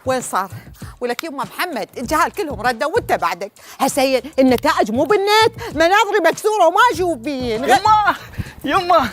وين صار؟ ولك يما محمد الجهال كلهم ردوا وانت بعدك. هسه هي النتائج مو بالنت، مناظري مكسوره وما اشوف بين. يما يما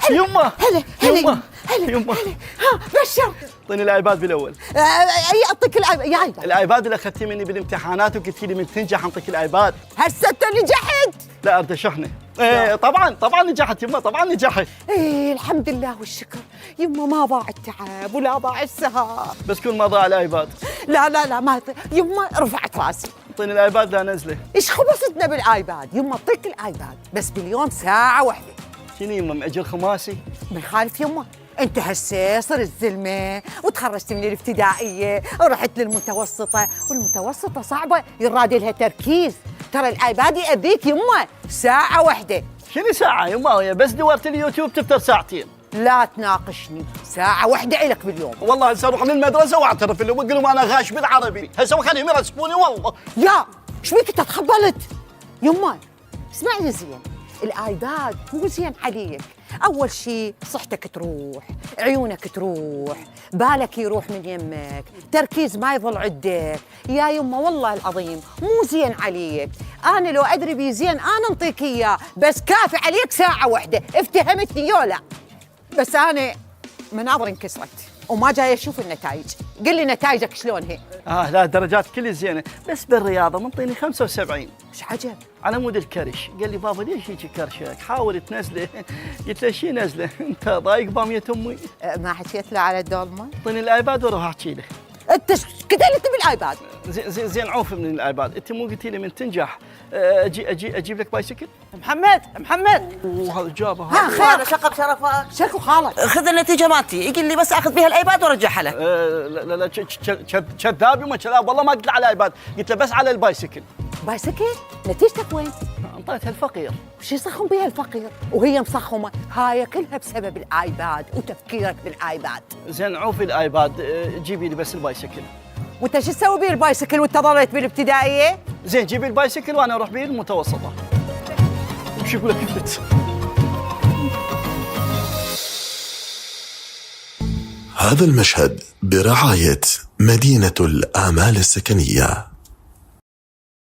يما هلا يما هلا يما ها بشر. اعطيني الايباد بالاول. اي اعطيك الايباد يا ايباد. الايباد اللي اخذتيه مني بالامتحانات وقلتي لي من تنجح اعطيك الايباد. هسه انت نجحت. لا اريد اشحنه. ايه طبعا نجحت يما، طبعا نجحت. ايه الحمد لله والشكر يما، ما ضاع التعب ولا ضاع السهر. بس كل ما ضاع الايباد. لا ما يما رفعت راسي. اعطيني الايباد لا نزله. ايش خبصتنا بالايباد؟ يما اعطيك الايباد بس باليوم ساعه واحده. شنو يما مأجر خماسي؟ ما يخالف يما، انت هسه صرت زلمه وتخرجت من الابتدائيه ورحت للمتوسطه، والمتوسطه صعبه يراد لها تركيز. ترى الايباد يأذيك يما، ساعه واحده. شنو ساعة يما؟ ويا بس دورت اليوتيوب تفتر ساعتين. لا تناقشني، ساعه واحده الك باليوم. والله هسه اروح للمدرسة واعترف لهم واقول لهم انا غاش بالعربي، هسه وخليهم يرسبوني والله. يا ايش بيك انت تخبلت؟ يما اسمعني زين، الايباد مو زين عليك. اول شيء صحتك تروح، عيونك تروح، بالك يروح من يمك، تركيز ما يظل عندك. يا يما والله العظيم مو زين عليك. انا لو ادري بي زين انا انطيك اياه، بس كافي عليك ساعه واحده. افتهمتني يو لا؟ بس انا مناظري انكسرت وما جاي اشوف النتائج. قل لي نتائجك شلون هي؟ لا درجات كل زينه، بس بالرياضه منطيني 75. ايش عجب؟ على مود الكرش. قال لي بابا ليش هيك كرشك؟ حاول تنزله. قلت له شي نزله؟ انت ضايق بامية امي. ما حكيت له على الدولمه؟ اعطيني الايباد واروح احكي له. انت كتلت بالايباد. زين عوف من الايباد. انت مو قلتي لي من تنجح اجيب لك بايسكل؟ محمد وهذا جابه ها هذا. خير. انا شقب شرفك. شكو خالك؟ خذ النتيجه مالتي، يقول لي بس اخذ بها الايباد وارجعها له. لا كذاب يما كذاب، والله ما قلت له على الايباد، قلت له بس على البايسكل. بايسكل؟ نتيجتك وين؟ انطيتها الفقير. وش يصخم بها الفقير؟ وهي مصخمه، هاي كلها بسبب الايباد وتفكيرك بالايباد. زين عوفي الايباد، جيبي لي بس البايسكل. وانت شو تسوي بيه البايسكل وانت ضليت بالابتدائيه؟ زين جيبي البايسكل وانا اروح بيه المتوسطه. وش يقول لك كفت؟ هذا المشهد برعاية مدينة الآمال السكنية.